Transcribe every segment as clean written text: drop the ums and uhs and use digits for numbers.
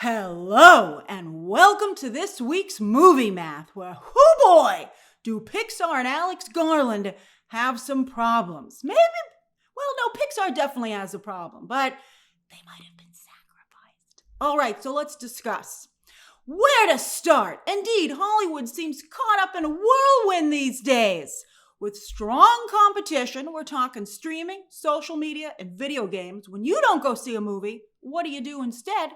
Hello, and welcome to this week's Movie Math, where, oh boy, do Pixar and Alex Garland have some problems. No, Pixar definitely has a problem, but they might have been sacrificed. All right, so let's discuss. Where to start? Indeed, Hollywood seems caught up in a whirlwind these days. With strong competition, we're talking streaming, social media, and video games. When you don't go see a movie, what do you do instead?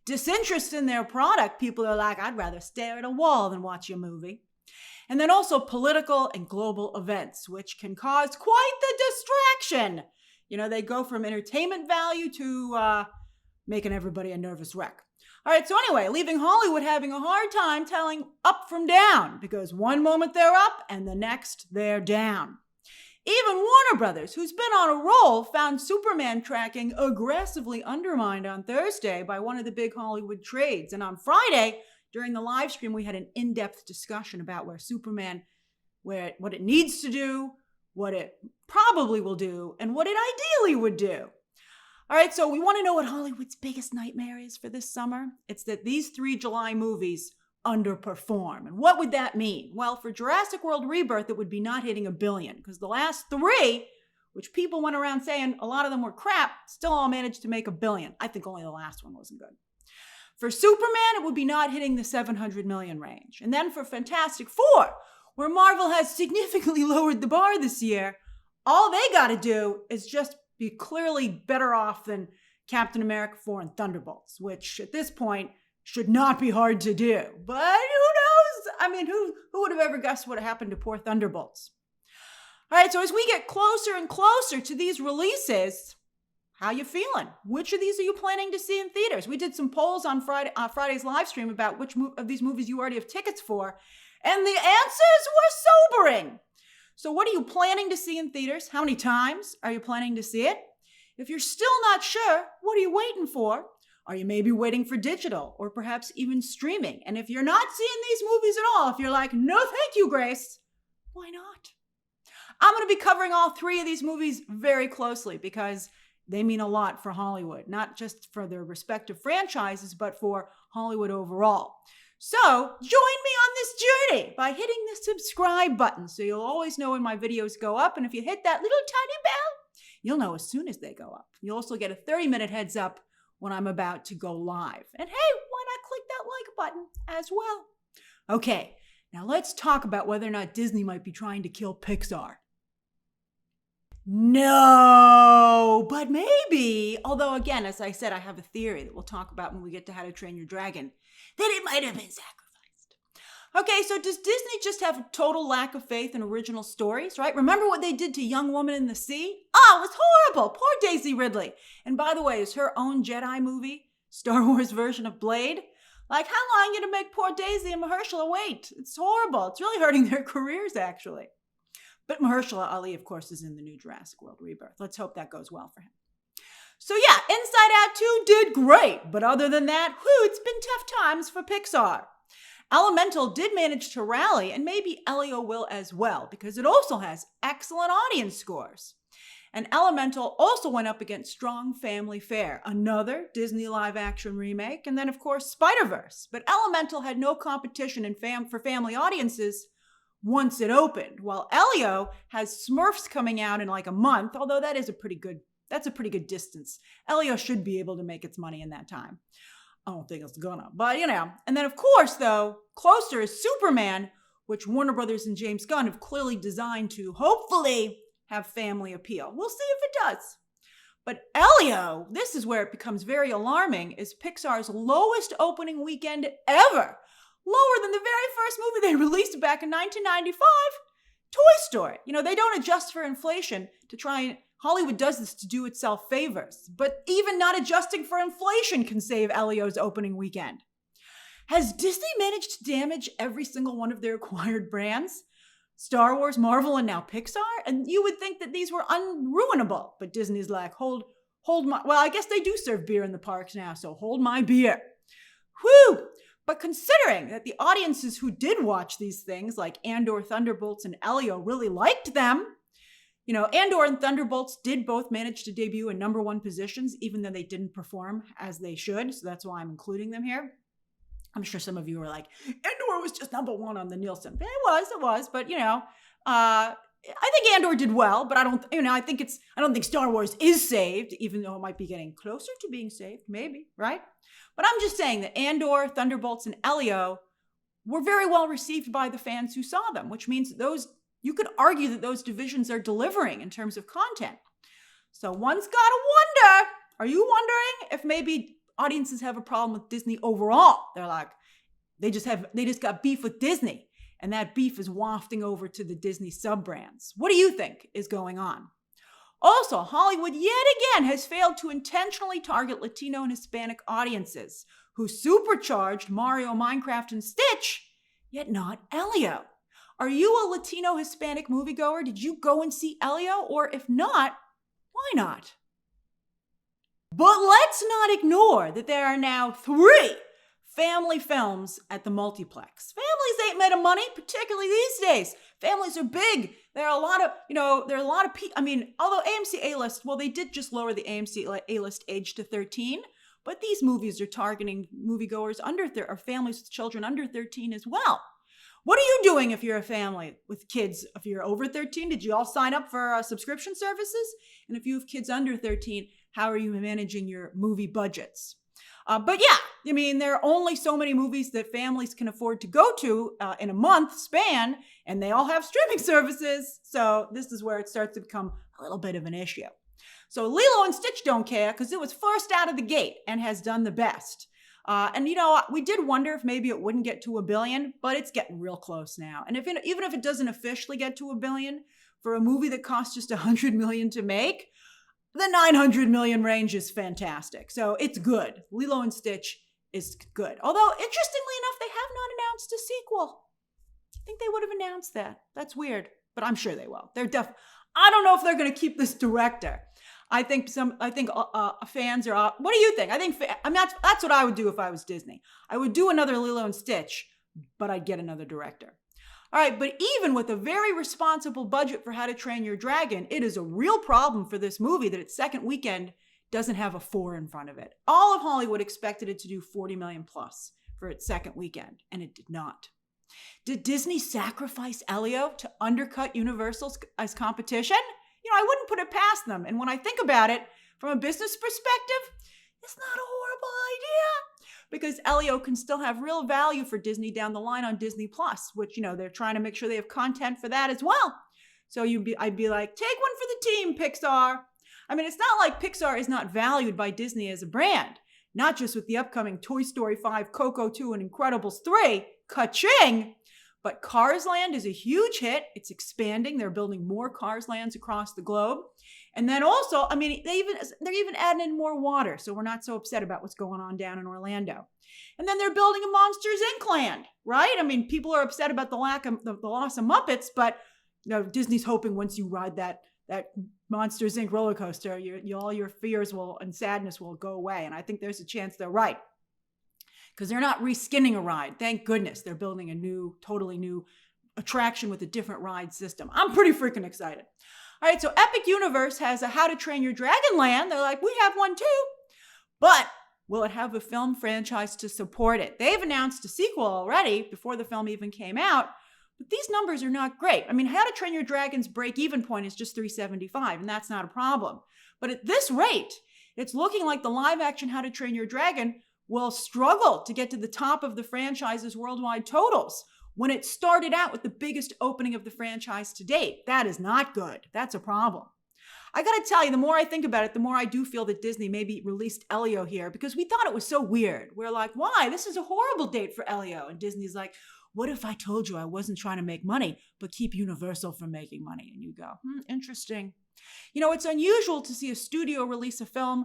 Disinterest in their product, people are like, I'd rather stare at a wall than watch a movie. And then also political and global events, which can cause quite the distraction. You know, they go from entertainment value to making everybody a nervous wreck. All right, so anyway, leaving Hollywood having a hard time telling up from down, because one moment they're up and the next they're down. Even Warner Brothers, who's been on a roll, found Superman tracking aggressively undermined on Thursday by one of the big Hollywood trades. And on Friday, during the live stream, we had an in-depth discussion about what it needs to do, what it probably will do, and what it ideally would do. All right, so we want to know what Hollywood's biggest nightmare is for this summer. It's that these 3 July movies underperform. And what would that mean? Well, for Jurassic World Rebirth, it would be not hitting $1 billion, because the last 3, which people went around saying a lot of them were crap, still all managed to make $1 billion. I think only the last one wasn't good. For Superman, it would be not hitting the $700 million range. And then for Fantastic Four, where Marvel has significantly lowered the bar this year, all they got to do is just be clearly better off than Captain America 4 and Thunderbolts, which at this point should not be hard to do. But who knows? I mean, who would have ever guessed what happened to poor Thunderbolts? All right, so as we get closer and closer to these releases, how you feeling? Which of these are you planning to see in theaters? We did some polls on Friday's live stream about which of these movies you already have tickets for, and the answers were sobering. So what are you planning to see in theaters? How many times are you planning to see it? If you're still not sure, what are you waiting for? Are you maybe waiting for digital or perhaps even streaming? And if you're not seeing these movies at all, if you're like, no thank you, Grace, why not? I'm going to be covering all 3 of these movies very closely because they mean a lot for Hollywood, not just for their respective franchises, but for Hollywood overall. So join me on this journey by hitting the subscribe button so you'll always know when my videos go up. And if you hit that little tiny bell, you'll know as soon as they go up. You'll also get a 30-minute heads up when I'm about to go live. And hey, why not click that like button as well? Okay, now let's talk about whether or not Disney might be trying to kill Pixar. No, but maybe. Although again, as I said, I have a theory that we'll talk about when we get to How to Train Your Dragon, that it might have been sacrificed. Okay, so does Disney just have a total lack of faith in original stories, right? Remember what they did to Young Woman in the Sea? Oh, it was horrible. Poor Daisy Ridley. And by the way, is her own Jedi movie, Star Wars version of Blade? Like, how long are you going to make poor Daisy and Mahershala wait? It's horrible. It's really hurting their careers, actually. But Mahershala Ali, of course, is in the new Jurassic World Rebirth. Let's hope that goes well for him. So yeah, Inside Out 2 did great. But other than that, it's been tough times for Pixar. Elemental did manage to rally, and maybe Elio will as well, because it also has excellent audience scores. And Elemental also went up against strong family fare, another Disney live-action remake, and then, of course, Spider-Verse. But Elemental had no competition for family audiences once it opened, while Elio has Smurfs coming out in like a month, although that's a pretty good distance. Elio should be able to make its money in that time. I don't think it's gonna, but you know. And then, of course, though, closer is Superman, which Warner Brothers and James Gunn have clearly designed to hopefully have family appeal. We'll see if it does. But Elio, this is where it becomes very alarming, is Pixar's lowest opening weekend ever. Lower than the very first movie they released back in 1995, Toy Story. You know, they don't adjust for inflation to try and Hollywood does this to do itself favors, but even not adjusting for inflation can save Elio's opening weekend. Has Disney managed to damage every single one of their acquired brands? Star Wars, Marvel, and now Pixar? And you would think that these were unruinable, but Disney's like, hold my, well, I guess they do serve beer in the parks now, so hold my beer. Whew! But considering that the audiences who did watch these things, like Andor, Thunderbolts, and Elio, really liked them, Andor and Thunderbolts did both manage to debut in #1 positions, even though they didn't perform as they should. So that's why I'm including them here. I'm sure some of you are like, Andor was just #1 on the Nielsen. It was, but I think Andor did well, but I don't think Star Wars is saved, even though it might be getting closer to being saved, maybe, right? But I'm just saying that Andor, Thunderbolts, and Elio were very well received by the fans who saw them, which means you could argue that those divisions are delivering in terms of content. So one's got to wonder, are you wondering if maybe audiences have a problem with Disney overall? They're like, they just got beef with Disney, and that beef is wafting over to the Disney sub-brands. What do you think is going on? Also, Hollywood yet again has failed to intentionally target Latino and Hispanic audiences who supercharged Mario, Minecraft, and Stitch, yet not Elio. Are you a Latino Hispanic moviegoer? Did you go and see Elio? Or if not, why not? But let's not ignore that there are now 3 family films at the multiplex. Families ain't made of money, particularly these days. Families are big. There are a lot of, although AMC A-List, well, they did just lower the AMC A-List age to 13, but these movies are targeting moviegoers or families with children under 13 as well. What are you doing if you're a family with kids? If you're over 13, did you all sign up for subscription services? And if you have kids under 13, how are you managing your movie budgets? But yeah, there are only so many movies that families can afford to go to in a month span, and they all have streaming services. So this is where it starts to become a little bit of an issue. So Lilo and Stitch don't care because it was first out of the gate and has done the best. We did wonder if maybe it wouldn't get to $1 billion, but it's getting real close now. And even if it doesn't officially get to $1 billion, for a movie that cost just $100 million to make, the $900 million range is fantastic. So it's good. Lilo and Stitch is good. Although, interestingly enough, they have not announced a sequel. I think they would have announced that. That's weird, but I'm sure they will. I don't know if they're going to keep this director. I think fans are. What do you think? That's what I would do if I was Disney. I would do another Lilo and Stitch, but I'd get another director. All right, but even with a very responsible budget for How to Train Your Dragon, it is a real problem for this movie that its second weekend doesn't have a 4 in front of it. All of Hollywood expected it to do $40 million plus for its second weekend, and it did not. Did Disney sacrifice Elio to undercut Universal's as competition? I wouldn't put it past them. And when I think about it, from a business perspective, it's not a horrible idea. Because Elio can still have real value for Disney down the line on Disney Plus, which, they're trying to make sure they have content for that as well. So I'd be like, take one for the team, Pixar. It's not like Pixar is not valued by Disney as a brand. Not just with the upcoming Toy Story 5, Coco 2, and Incredibles 3, ka-ching! But Cars Land is a huge hit. It's expanding. They're building more Cars Lands across the globe. And then also, they're even adding in more water. So we're not so upset about what's going on down in Orlando. And then they're building a Monsters Inc. land, right? People are upset about the loss of Muppets, but Disney's hoping once you ride that Monsters Inc. roller coaster, all your fears and sadness will go away. And I think there's a chance they're right. Because they're not reskinning a ride. Thank goodness. They're building a totally new attraction with a different ride system. I'm pretty freaking excited. All right, so Epic Universe has a How to Train Your Dragon land. They're like, we have one too. But will it have a film franchise to support it? They've announced a sequel already before the film even came out. But these numbers are not great. How to Train Your Dragon's break-even point is just $375, and that's not a problem. But at this rate, it's looking like the live-action How to Train Your Dragon will struggle to get to the top of the franchise's worldwide totals when it started out with the biggest opening of the franchise to date. That is not good. That's a problem. I got to tell you, the more I think about it, the more I do feel that Disney maybe released Elio here because we thought it was so weird. We're like, why? This is a horrible date for Elio. And Disney's like, what if I told you I wasn't trying to make money, but keep Universal from making money? And you go, interesting. It's unusual to see a studio release a film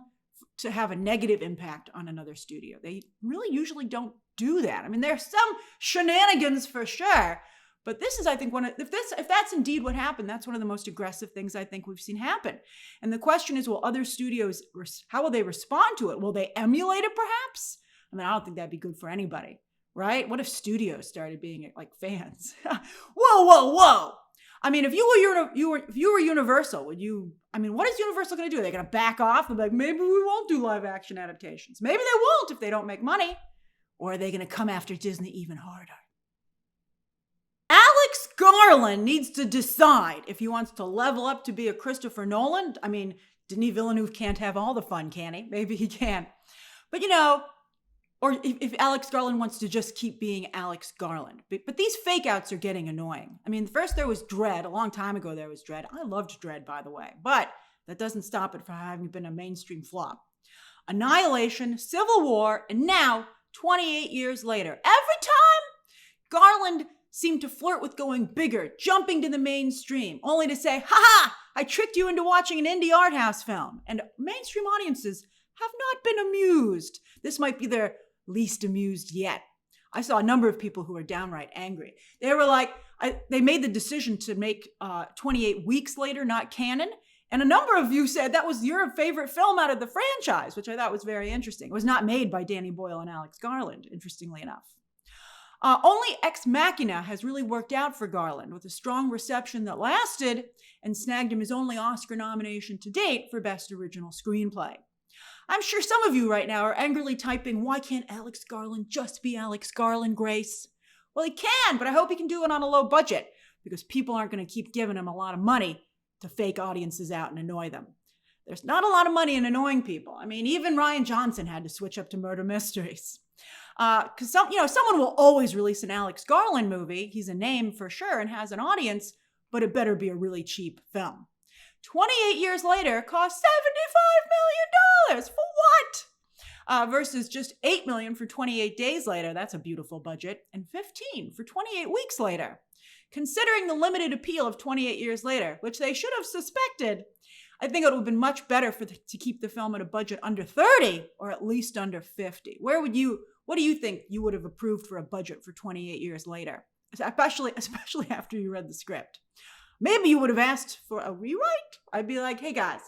to have a negative impact on another studio. They really usually don't do that. There's some shenanigans for sure, but this is, I think, if that's indeed what happened, that's one of the most aggressive things I think we've seen happen. And the question is, will other studios, how will they respond to it? Will they emulate it perhaps? I don't think that'd be good for anybody, right? What if studios started being like fans? Whoa. I mean, if you were Universal, what is Universal going to do? They're going to back off and be like, maybe we won't do live action adaptations. Maybe they won't if they don't make money. Or are they going to come after Disney even harder? Alex Garland needs to decide if he wants to level up to be a Christopher Nolan. I mean, Denis Villeneuve can't have all the fun, can he? Maybe he can. But or if Alex Garland wants to just keep being Alex Garland. But these fake outs are getting annoying. I mean, first there was Dredd. A long time ago there was Dredd. I loved Dredd, by the way. But that doesn't stop it from having been a mainstream flop. Annihilation, Civil War, and now, 28 years later. Every time, Garland seemed to flirt with going bigger, jumping to the mainstream, only to say, ha-ha, I tricked you into watching an indie art house film. And mainstream audiences have not been amused. This might be their least amused yet. I saw a number of people who were downright angry. They were like, they made the decision to make 28 Weeks Later not canon. And a number of you said that was your favorite film out of the franchise, which I thought was very interesting. It was not made by Danny Boyle and Alex Garland, interestingly enough. Only Ex Machina has really worked out for Garland, with a strong reception that lasted and snagged him his only Oscar nomination to date for Best Original Screenplay. I'm sure some of you right now are angrily typing, why can't Alex Garland just be Alex Garland, Grace? Well, he can, but I hope he can do it on a low budget, because people aren't going to keep giving him a lot of money to fake audiences out and annoy them. There's not a lot of money in annoying people. I mean, even Rian Johnson had to switch up to murder mysteries. Because someone will always release an Alex Garland movie. He's a name for sure and has an audience, but it better be a really cheap film. 28 years later cost $75 million. For what? Versus just $8 million for 28 Days Later. That's a beautiful budget. And $15 for 28 Weeks Later. Considering the limited appeal of 28 Years Later, which they should have suspected, I think it would have been much better to keep the film at a budget under 30 or at least under 50. What do you think you would have approved for a budget for 28 Years Later? Especially after you read the script. Maybe you would have asked for a rewrite. I'd be like, hey guys,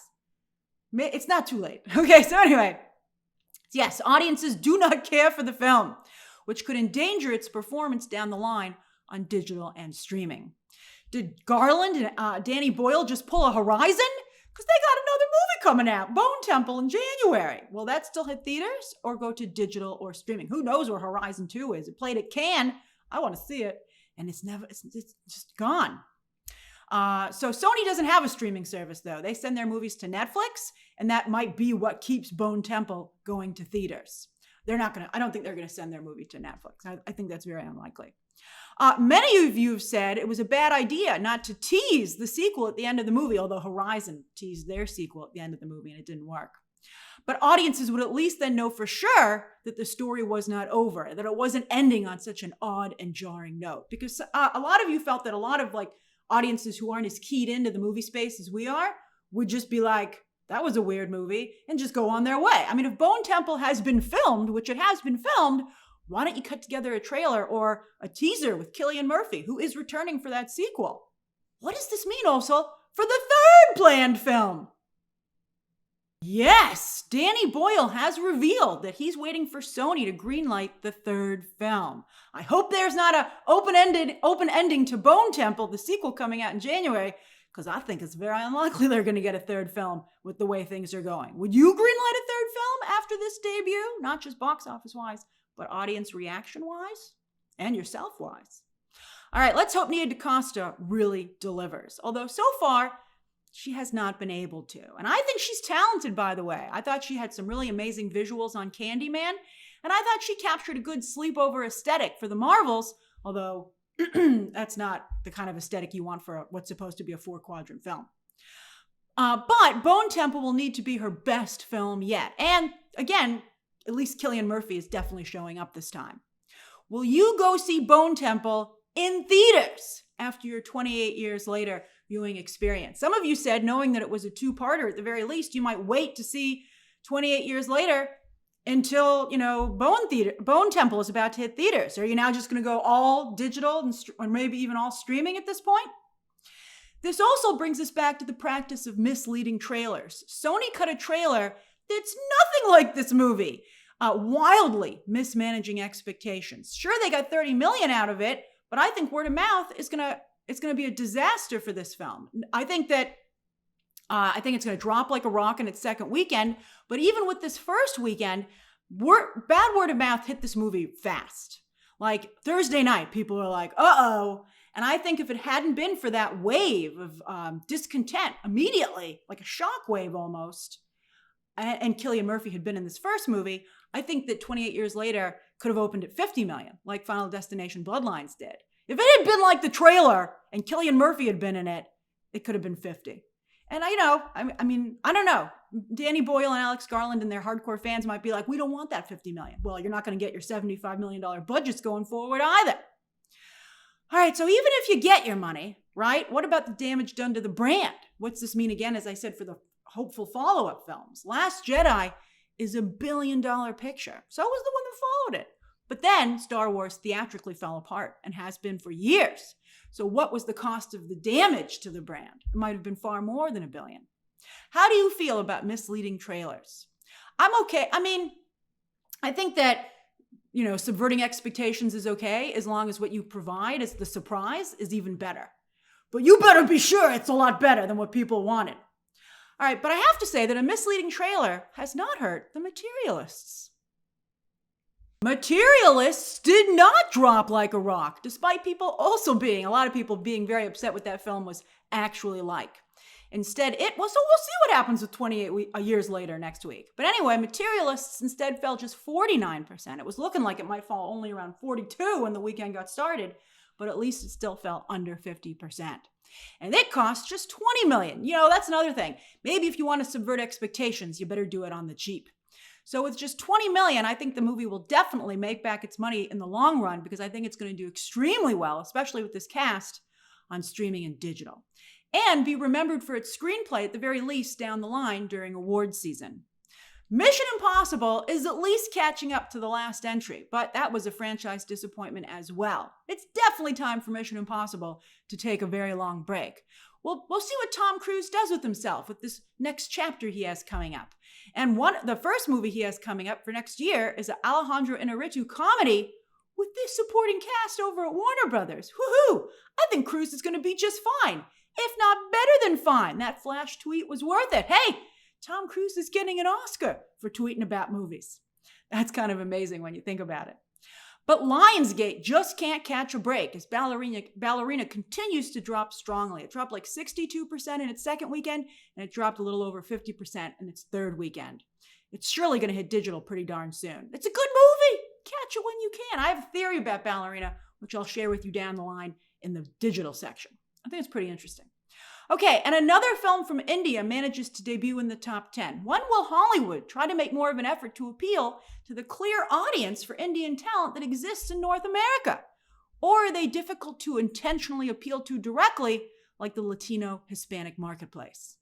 it's not too late. Okay, so anyway. Yes, audiences do not care for the film, which could endanger its performance down the line on digital and streaming. Did Garland and Danny Boyle just pull a Horizon? Because they got another movie coming out, Bone Temple, in January. Will that still hit theaters or go to digital or streaming? Who knows where Horizon 2 is? It played at Cannes. I want to see it. And it's just gone. So Sony doesn't have a streaming service, though. They send their movies to Netflix, and that might be what keeps Bone Temple going to theaters. I don't think they're going to send their movie to Netflix. I think that's very unlikely. Many of you have said it was a bad idea not to tease the sequel at the end of the movie, although Horizon teased their sequel at the end of the movie and it didn't work. But audiences would at least then know for sure that the story was not over, that it wasn't ending on such an odd and jarring note. Because a lot of you felt that a lot of audiences who aren't as keyed into the movie space as we are would just be like, that was a weird movie, and just go on their way. I mean, if Bone Temple has been filmed, which it has been filmed, why don't you cut together a trailer or a teaser with Cillian Murphy, who is returning for that sequel? What does this mean also for the third planned film? Yes, Danny Boyle has revealed that he's waiting for Sony to greenlight the third film. I hope there's not an open ending to Bone Temple, the sequel coming out in January, because I think it's very unlikely they're going to get a third film with the way things are going. Would you greenlight a third film after this debut? Not just box office-wise, but audience reaction-wise and yourself-wise. All right, let's hope Nia DaCosta really delivers. Although so far, she has not been able to. And I think she's talented, by the way. I thought she had some really amazing visuals on Candyman, and I thought she captured a good sleepover aesthetic for the Marvels, although that's not the kind of aesthetic you want for what's supposed to be a 4-quadrant film. But Bone Temple will need to be her best film yet. And again, at least Cillian Murphy is definitely showing up this time. Will you go see Bone Temple in theaters after your 28 years later viewing experience? Some of you said, knowing that it was a 2-parter at the very least, you might wait to see 28 years later until, Bone Temple is about to hit theaters. Are you now just going to go all digital or maybe even all streaming at this point? This also brings us back to the practice of misleading trailers. Sony cut a trailer that's nothing like this movie, wildly mismanaging expectations. Sure, they got $30 million out of it, but I think word of mouth is going it's going to be a disaster for this film. I think it's going to drop like a rock in its second weekend. But even with this first weekend, bad word of mouth hit this movie fast. Like Thursday night, people are like, uh-oh. And I think if it hadn't been for that wave of discontent immediately, like a shock wave almost, and Cillian Murphy had been in this first movie, I think that 28 Years Later could have opened at 50 million, like Final Destination Bloodlines did. If it had been like the trailer and Cillian Murphy had been in it, it could have been 50. And I don't know. Danny Boyle and Alex Garland and their hardcore fans might be like, we don't want that 50 million. Well, you're not going to get your $75 million budgets going forward either. All right, so even if you get your money, right, what about the damage done to the brand? What's this mean again, as I said, for the hopeful follow-up films? Last Jedi is $1 billion picture. So was the one that followed it. But then Star Wars theatrically fell apart and has been for years. So what was the cost of the damage to the brand? It might have been far more than $1 billion. How do you feel about misleading trailers? I'm okay. I mean, I think that, subverting expectations is okay as long as what you provide as the surprise is even better. But you better be sure it's a lot better than what people wanted. All right, but I have to say that a misleading trailer has not hurt the materialists. Materialists did not drop like a rock, despite a lot of people being very upset what that film was actually like. Instead, so we'll see what happens with 28 Years Later next week. But anyway, Materialists instead fell just 49%. It was looking like it might fall only around 42 when the weekend got started, but at least it still fell under 50%. And it cost just $20 million. That's another thing. Maybe if you want to subvert expectations, you better do it on the cheap. So with just $20 million, I think the movie will definitely make back its money in the long run, because I think it's going to do extremely well, especially with this cast, on streaming and digital. And be remembered for its screenplay at the very least down the line during awards season. Mission Impossible is at least catching up to the last entry, but that was a franchise disappointment as well. It's definitely time for Mission Impossible to take a very long break. We'll see what Tom Cruise does with himself with this next chapter he has coming up. And the first movie he has coming up for next year is an Alejandro Inarritu comedy with this supporting cast over at Warner Brothers. Woohoo! I think Cruise is going to be just fine, if not better than fine. That flash tweet was worth it. Hey, Tom Cruise is getting an Oscar for tweeting about movies. That's kind of amazing when you think about it. But Lionsgate just can't catch a break as Ballerina continues to drop strongly. It dropped like 62% in its second weekend, and it dropped a little over 50% in its third weekend. It's surely going to hit digital pretty darn soon. It's a good movie. Catch it when you can. I have a theory about Ballerina, which I'll share with you down the line in the digital section. I think it's pretty interesting. Okay, and another film from India manages to debut in the top 10. When will Hollywood try to make more of an effort to appeal to the clear audience for Indian talent that exists in North America? Or are they difficult to intentionally appeal to directly, like the Latino Hispanic marketplace?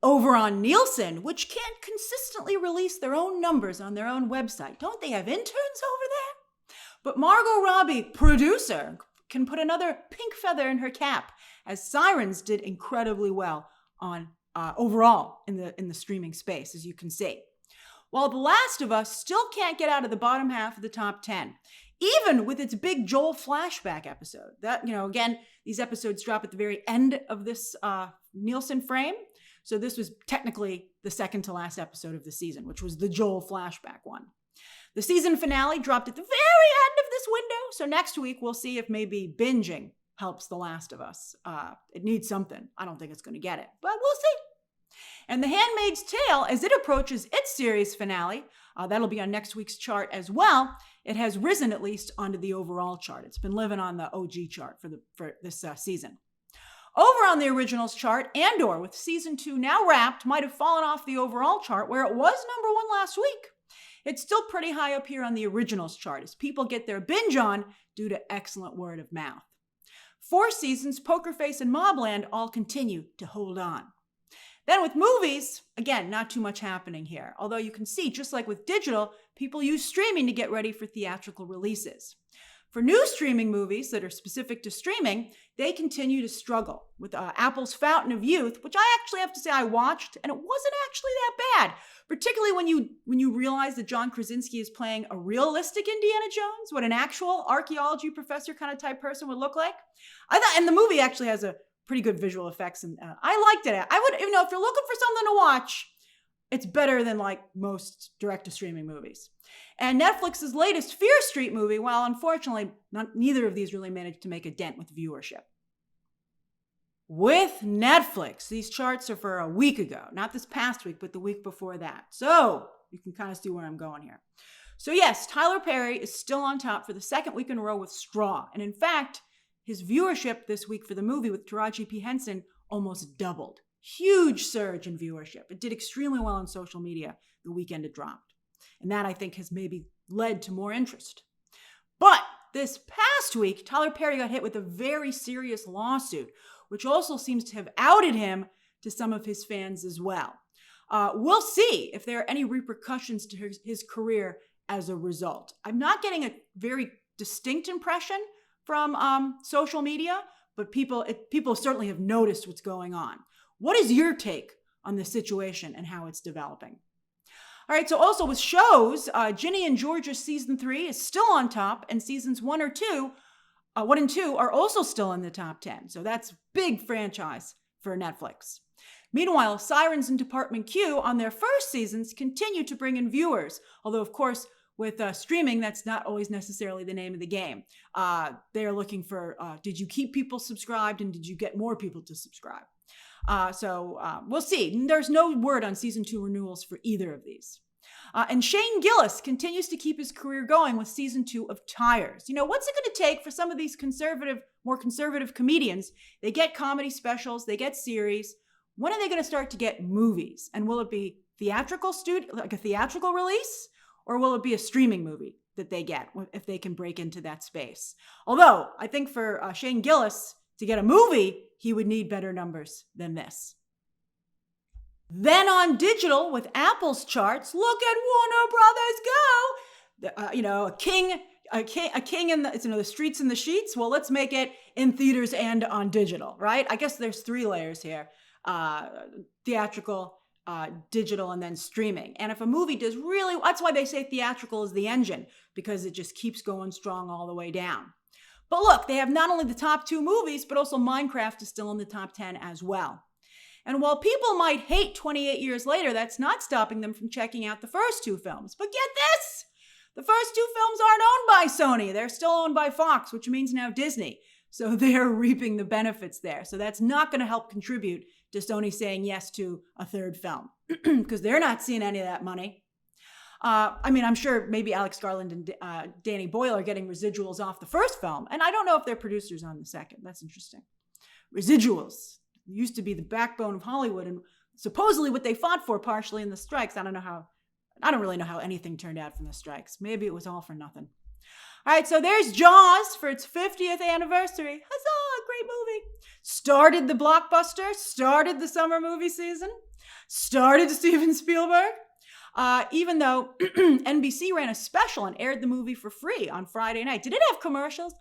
Over on Nielsen, which can't consistently release their own numbers on their own website, don't they have interns over there? But Margot Robbie, producer, can put another pink feather in her cap, as Sirens did incredibly well on overall in the streaming space, as you can see. While The Last of Us still can't get out of the bottom half of the top 10, even with its big Joel flashback episode. That, again, these episodes drop at the very end of this Nielsen frame. So this was technically the second to last episode of the season, which was the Joel flashback one. The season finale dropped at the very end of this window. So next week, we'll see if maybe binging helps The Last of Us. It needs something. I don't think it's going to get it, but we'll see. And The Handmaid's Tale, as it approaches its series finale, that'll be on next week's chart as well. It has risen at least onto the overall chart. It's been living on the OG chart for this season. Over on the originals chart, Andor, with season 2 now wrapped, might have fallen off the overall chart where it was number 1 last week. It's still pretty high up here on the originals chart as people get their binge on due to excellent word of mouth. 4 Seasons, Poker Face, and Mobland all continue to hold on. Then with movies, again, not too much happening here. Although you can see, just like with digital, people use streaming to get ready for theatrical releases. For new streaming movies that are specific to streaming, they continue to struggle with Apple's Fountain of Youth, which I actually have to say I watched, and it wasn't actually that bad. Particularly when you realize that John Krasinski is playing a realistic Indiana Jones, what an actual archaeology professor kind of type person would look like. I thought, and the movie actually has a pretty good visual effects, and I liked it. I would, if you're looking for something to watch, it's better than like most direct-to-streaming movies. And Netflix's latest Fear Street movie, well, unfortunately, neither of these really managed to make a dent with viewership. With Netflix, these charts are for a week ago, not this past week, but the week before that. So you can kind of see where I'm going here. So yes, Tyler Perry is still on top for the second week in a row with Straw. And in fact, his viewership this week for the movie with Taraji P. Henson almost doubled. Huge surge in viewership. It did extremely well on social media the weekend it dropped. And that, I think, has maybe led to more interest. But this past week, Tyler Perry got hit with a very serious lawsuit, which also seems to have outed him to some of his fans as well. We'll see if there are any repercussions to his career as a result. I'm not getting a very distinct impression from social media, but people certainly have noticed what's going on. What is your take on the situation and how it's developing? All right, so also with shows, Ginny and Georgia season 3 is still on top, and seasons 1 and 2 are also still in the top 10. So that's big franchise for Netflix. Meanwhile, Sirens and Department Q on their first seasons continue to bring in viewers. Although, of course, with streaming, that's not always necessarily the name of the game. They're looking for, did you keep people subscribed and did you get more people to subscribe? So we'll see. There's no word on season 2 renewals for either of these. And Shane Gillis continues to keep his career going with season 2 of Tires. You know, what's it going to take for some of these more conservative comedians? They get comedy specials, they get series. When are they going to start to get movies? And will it be like a theatrical release? Or will it be a streaming movie that they get if they can break into that space? Although, I think for Shane Gillis to get a movie, he would need better numbers than this. Then on digital, with Apple's charts, look at Warner Brothers go! A king in the streets and the sheets. Well, let's make it in theaters and on digital, right? I guess there's 3 layers here: theatrical, digital, and then streaming. And if a movie does really, that's why they say theatrical is the engine, because it just keeps going strong all the way down. But look, they have not only the top 2 movies, but also Minecraft is still in the top 10 as well. And while people might hate 28 Years Later, that's not stopping them from checking out the first 2 films. But get this! The first 2 films aren't owned by Sony. They're still owned by Fox, which means now Disney. So they're reaping the benefits there. So that's not going to help contribute to Sony saying yes to a 3rd film, because they're not seeing any of that money. I'm sure maybe Alex Garland and Danny Boyle are getting residuals off the first film, and I don't know if they're producers on the second. That's interesting. Residuals used to be the backbone of Hollywood, and supposedly what they fought for partially in the strikes. I don't really know how anything turned out from the strikes. Maybe it was all for nothing. All right, so there's Jaws for its 50th anniversary. Huzzah, great movie. Started the blockbuster, started the summer movie season, started Steven Spielberg. Even though NBC ran a special and aired the movie for free on Friday night. Did it have commercials?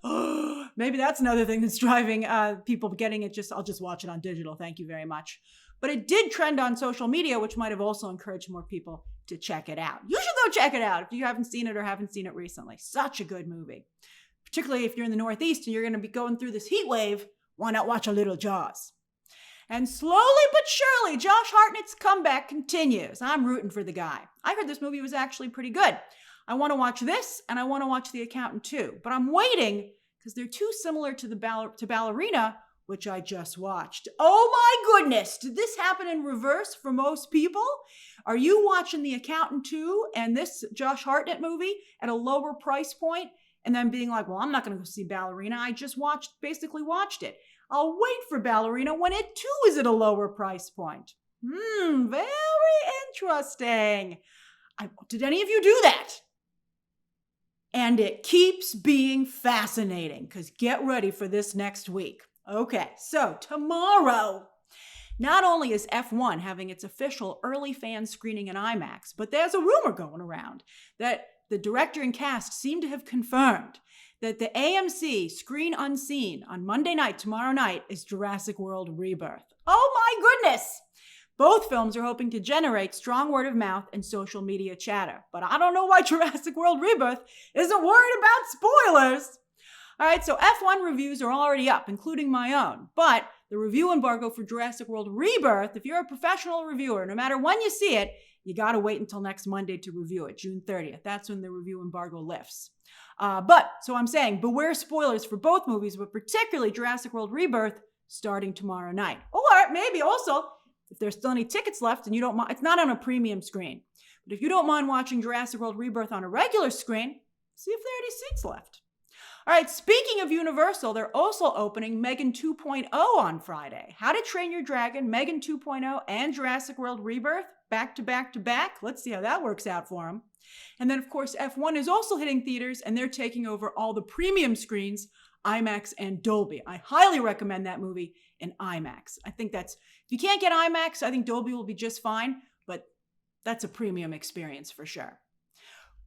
Maybe that's another thing that's driving people getting it. I'll just watch it on digital. Thank you very much. But it did trend on social media, which might have also encouraged more people to check it out. You should go check it out if you haven't seen it or haven't seen it recently. Such a good movie. Particularly if you're in the Northeast and you're going to be going through this heat wave, why not watch a little Jaws? And slowly but surely, Josh Hartnett's comeback continues. I'm rooting for the guy. I heard this movie was actually pretty good. I want to watch this, and I want to watch The Accountant too. But I'm waiting, because they're too similar to Ballerina, which I just watched. Oh my goodness! Did this happen in reverse for most people? Are you watching The Accountant 2 and this Josh Hartnett movie at a lower price point, and then being like, well, I'm not going to go see Ballerina. I just basically watched it. I'll wait for Ballerina when it too is at a lower price point. Very interesting. Did any of you do that? And it keeps being fascinating, because get ready for this next week. Okay, so tomorrow, not only is F1 having its official early fan screening in IMAX, but there's a rumor going around that the director and cast seem to have confirmed that the AMC Screen Unseen on Monday night, tomorrow night, is Jurassic World Rebirth. Oh my goodness! Both films are hoping to generate strong word of mouth and social media chatter. But I don't know why Jurassic World Rebirth isn't worried about spoilers. All right, so F1 reviews are already up, including my own. But the review embargo for Jurassic World Rebirth, if you're a professional reviewer, no matter when you see it, you got to wait until next Monday to review it, June 30th. That's when the review embargo lifts. So I'm saying beware spoilers for both movies, but particularly Jurassic World Rebirth starting tomorrow night. Or maybe also, if there's still any tickets left and you don't mind, it's not on a premium screen. But if you don't mind watching Jurassic World Rebirth on a regular screen, see if there are any seats left. All right, speaking of Universal, they're also opening Megan 2.0 on Friday. How to Train Your Dragon, Megan 2.0, and Jurassic World Rebirth back to back to back. Let's see how that works out for them. And then, of course, F1 is also hitting theaters, and they're taking over all the premium screens, IMAX and Dolby. I highly recommend that movie in IMAX. I think if you can't get IMAX, I think Dolby will be just fine, but that's a premium experience for sure.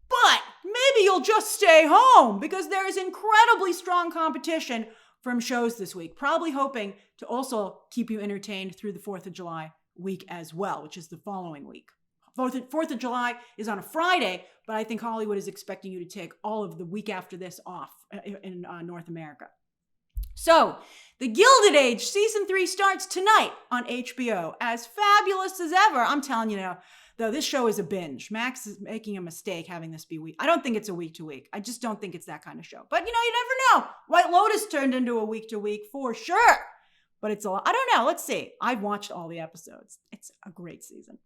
But maybe you'll just stay home because there is incredibly strong competition from shows this week, probably hoping to also keep you entertained through the 4th of July week as well, which is the following week. 4th of July is on a Friday, but I think Hollywood is expecting you to take all of the week after this off in North America. So, The Gilded Age Season 3 starts tonight on HBO. As fabulous as ever, I'm telling you now, though this show is a binge. Max is making a mistake having this be week. I don't think it's a week to week. I just don't think it's that kind of show. But you never know. White Lotus turned into a week to week for sure. But it's I don't know. Let's see. I've watched all the episodes. It's a great season.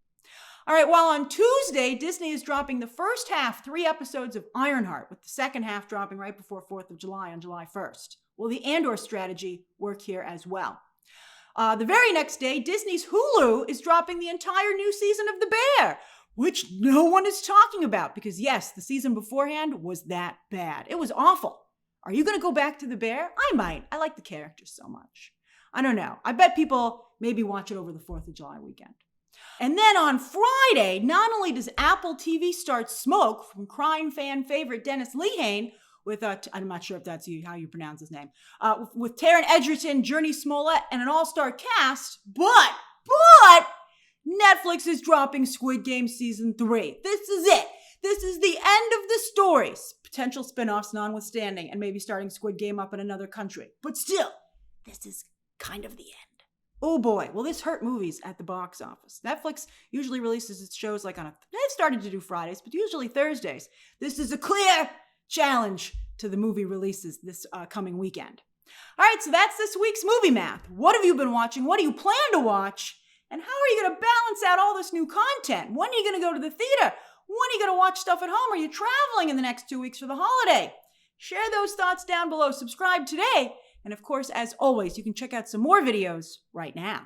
All right, well, on Tuesday, Disney is dropping the first half, 3 episodes of Ironheart, with the second half dropping right before 4th of July on July 1st. Will the Andor strategy work here as well? The very next day, Disney's Hulu is dropping the entire new season of The Bear, which no one is talking about because, yes, the season beforehand was that bad. It was awful. Are you going to go back to The Bear? I might. I like the characters so much. I don't know. I bet people maybe watch it over the 4th of July weekend. And then on Friday, not only does Apple TV start Smoke from crime fan favorite Dennis Lehane with, I'm not sure if that's how you pronounce his name, with Taron Egerton, Journey Smollett, and an all-star cast, but Netflix is dropping Squid Game Season 3. This is it. This is the end of the stories. Potential spin-offs notwithstanding, and maybe starting Squid Game up in another country. But still, this is kind of the end. Oh boy, will this hurt movies at the box office? Netflix usually releases its shows like they've started to do Fridays, but usually Thursdays. This is a clear challenge to the movie releases this coming weekend. All right, so that's this week's Movie Math. What have you been watching? What do you plan to watch? And how are you going to balance out all this new content? When are you going to go to the theater? When are you going to watch stuff at home? Are you traveling in the next 2 weeks for the holiday? Share those thoughts down below. Subscribe today. And of course, as always, you can check out some more videos right now.